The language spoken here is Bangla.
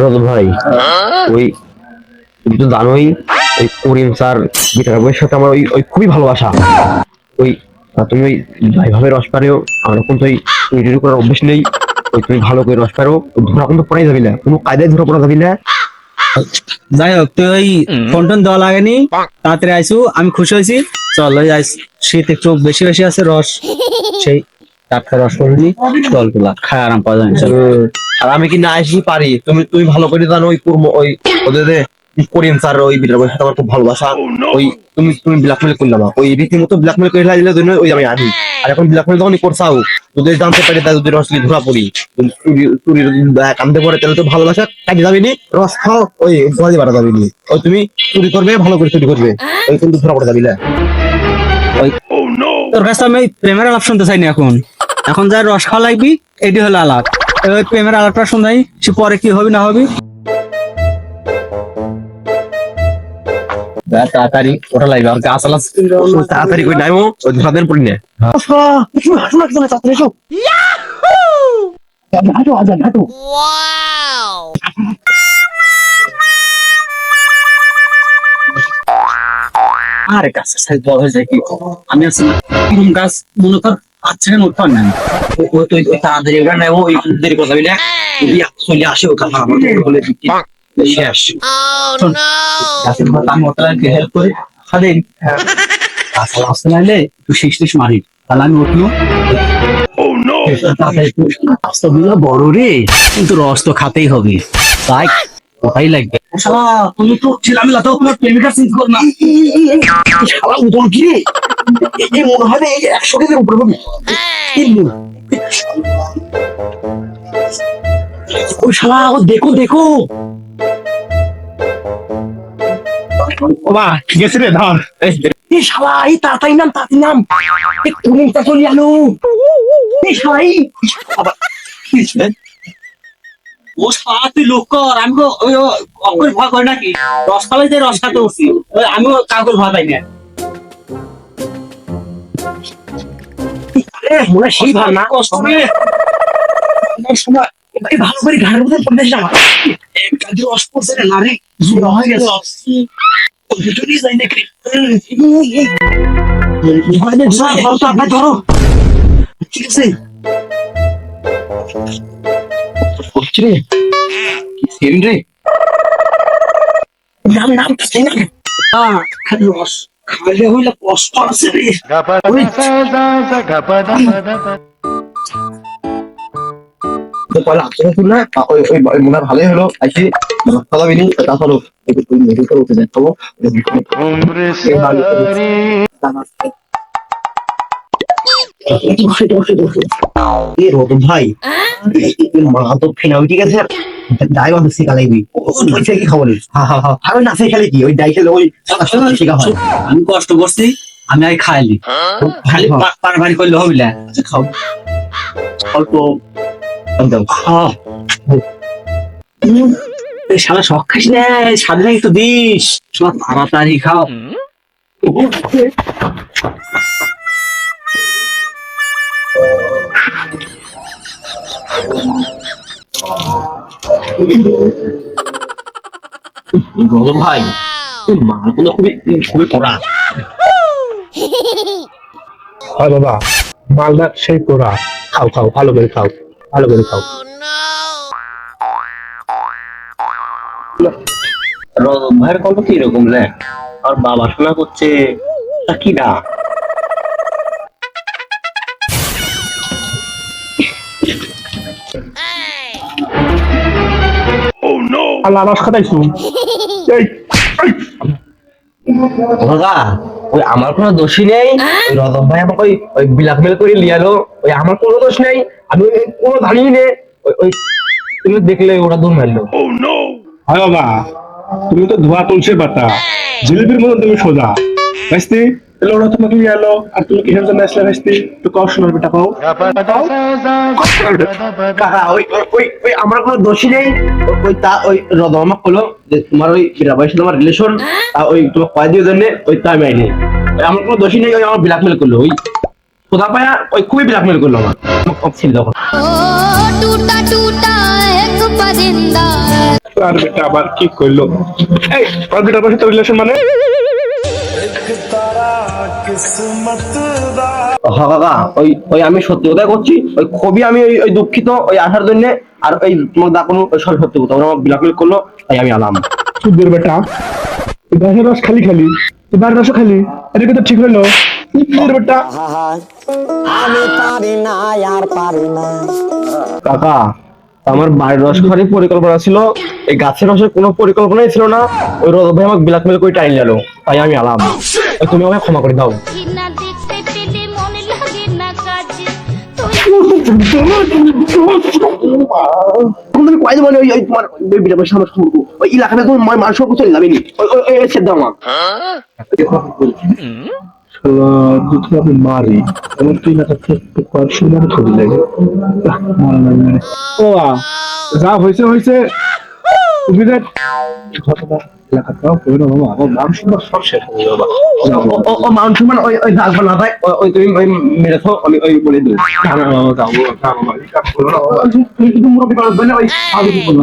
রজত ভাই, ওই তুমি তো জানোই ওই করিম স্যার বিটার বইয়ের সাথে আমার ওই ওই খুবই ভালোবাসা। ওই তুমি ওই ভাইভাবে রস পারেও আমার এখন তো ওই তৈরি করার অভ্যেস নেই। ওই তুমি ভালো করে রস পারো, ধরা কিন্তু পড়াই যাবি না, কোনো কায়দায় ধরা পড়া যাবি না। যাই হোক, তুই ওই ফোন টোন দেওয়া লাগেনি, তাড়াতাড়ি আইসু, আমি খুশি হয়েছি। চল ওই আইস, শীত একটু বেশি বেশি আছে, রস সেই টাটকা রস করবি, চল গুলা খায় আরাম পাওয়া যায়। চল। আর আমি কি না আসি পারি, তুমি তুমি ভালো করে জানো ওই কুর্ম ওই ওদের যে করিম স্যার ওই বিটার বইয়ের সাথে আমার খুব ভালোবাসা। ওই তুমি তুমি ব্ল্যাকমেল করলাম, ওই রীতিমতো ব্ল্যাকমেল করে দিলে জন্য ওই আমি আনি। আর এখন ব্ল্যাকমেল যখনই করছাও, যদি জানতে পারি তাই যদি রস ধরা পড়ি, চুরি কান্দে পড়ে, তাহলে তো ভালোবাসা কাজে যাবি নি, রস খাও ওই ঘরে বাড়া যাবি নি। ওই তুমি চুরি করবে, ভালো করে চুরি করবে, ওই কিন্তু ধরা পড়ে যাবি না। ওই তোর কাছে আমি প্রেমের আলাপ শুনতে চাইনি এখন। এখন যা রস খাওয়া লাগবি, এটি হলো আলাপ। ওই প্রেমের আলাপটা শোনাই, সে পরে কি হবে না হবে। তাড়াতাড়ি ওটা লাগবে, আর গাছ আলাস তাড়াতাড়ি করে নাইমো, ওই ধরাদের পড়ি না। আরে গাছের সাইজ বড় হয়ে যায় কি, আমি আছি না, এরকম গাছ মনে কর 5 সেকেন্ড উঠতে পারি না। ওই তো ওই তাড়াতাড়ি ওটা নেবো, ওই দেরি কথা বলে যদি চলে আসে ওটা বলে দিচ্ছি শেষ। শোন, গাছের কথা আমি ওটা হেল্প করে খালি গাছ আসতে নাইলে তুই শেষ মারি, তাহলে আমি উঠলো। রাস্তাগুলো বড় রে, কিন্তু রস তো খাতেই হবে, তাই ওটাই লাগবে। শালা তুমি তো ছেলামেলা তো তোমার প্রেমিকা চিন্তা কর না। শালা উদল কি রে, এই মনে হয় না এই 100 কেজির উপরে হবে। ওই শালা ও দেখো দেখো, বাবা ঠিক আছে রে, ধর। এই শালা এই তাড়াতাড়ি নাম তাড়াতাড়ি নাম, এই কুমিরটা চলে আলো। এই শালা এই আবার ও শালা তুই লোক কর, আমি অক্ষর ভয় করি নাকি? রস খালাই যে রস খাতে উঠছি, আমিও কাগজ ভয় পাই না। মনে সেই ভাব না কষ্ট রে। ভালো করে ঘাড়ের মধ্যে পড়ে যাস আমার কাজে রস পড়ছে রে, না রে জোড়া হয়ে গেছে। যাই নাকি ধরো, ঠিক আছে রে সেরিন রে, নাম নাম খালি রস খাইলে হইলে কষ্ট আছে রে। মনে ভালোই হলো আইসি চালাবিনি, তাছাড়াও মেডিকেল উঠে যাই তো রতন ভাই, মা তো ফেনা ঠিক আছে, ডাই বান্ধব শিখা লাগবি, কি খাবো আমি নাচে খেলে কি ওই ডাই খেলে ওই শিখা হয়। আমি কষ্ট করছি, আমি আর খাইলি, খালি পারবারি করলে হবে না। খাও অল্প শালা শখ খাস না, স্বাধীন একটু দিস, শালা তাড়াতাড়ি খাও। গৌতম ভাই, মালগুলো খুবই খুবই কড়া। হয় বাবা, মালদা সেই পোড়া, খাও খাও, ভালো করে খাও, ভালো করে খাও। রতন ভাইয়ের কত কিরকম রে, আর বাবা শোনা করছে তা কি না। আল্লাহ রস খাতাইছু এই দাদা, ওই আমার কোনো দোষী নেই, ওই রতন ভাই আমাকে ওই ওই ব্ল্যাকমেল করে লিয়ালো, ওই আমার কোনো দোষ নেই, আমি কোনো ধারিই নেই। ওই তুমি দেখলে ওরা দূর মারলো। হয় বাবা, তুমি তো ধোয়া তুলসী পাতা, জিলিপির মতো তুমি সোজা ভাইস্তি, তাহলে ওরা তোমাকে নিয়ে এলো, আর তুমি কিসের জন্য আসলে ভাইস্তি? তো কষ্ট শোনার বেটা পাও কাকা, ওই ওই ওই আমার কোনো দোষী নেই। ওই তা ওই রতন আমাকে বললো যে তোমার ওই বিরা ভাইয়ের সাথে আমার রিলেশন, ওই তোমার কয় দিয়ে জন্য ওই তাই মাইনি, আমার কোনো দোষী নেই। ওই আমার ব্ল্যাকমেল করলো, ওই কোথা পায়া ওই খুবই ব্ল্যাকমেল করলো আমার ছিল তখন। एक परिंदा আর বেটা আবার কি করলো? এই আর বেটার সাথে রিলেশন মানে? হ্যাঁ কাকা, ওই ওই আমি সত্যি কথা করছি, ওই খুবই আমি ওই ওই দুঃখিত ওই আসার জন্য। আর ওই তোমাকে ডাকুন সব সত্যি কথা, ওরা ব্ল্যাকমেল করলো তাই আমি আলাম। সুদের বেটা এই গাছের রস খালি খালি এই বাড়ির রসও খালি, এটা কিন্তু ঠিক হইলো? সুদের বেটা আমি পারি না আর পারি না। কাকা, আমার বাড়ির রস খাওয়ারই পরিকল্পনা ছিল, এই গাছের রসের কোনো পরিকল্পনাই ছিল না। ওই রোদ ভাই আমাকে ব্ল্যাকমেল করে টাইম গেল, তাই আমি আলাম। ওই তুমি আমাকে ক্ষমা করে দাও। ঘৃণা দেখতে পেলে মনে লাগে না কাজে তুমি কয় দেবো ওই ওই তোমার ওই বিটা পয়সা আমার সম্পর্ক ওই এলাকাটা তোমার মান সম্পর্ক চলে যাবে নি। ওই ওই ওই সেদ্ধ আমার শালা যদি আমি মারি এমন তুই না থাকতে পারছিস না ধরে লাগে ও যা হয়েছে হয়েছে। তুমি যে ঘটনা এলাকাটাও কই না বাবা, আমার মান সম্মান সব শেষ হয়ে যাবে বাবা। ও ও মান সম্মান ওই ওই রাখবো না ভাই, ওই তুমি ওই মেরেছো আমি ওই বলে দিই। যাবো যাবো যাবো, এই কাজ করো না বাবা। তুমি কিন্তু মুরব্বী মানুষ বলে ওই আগে কি বলবো।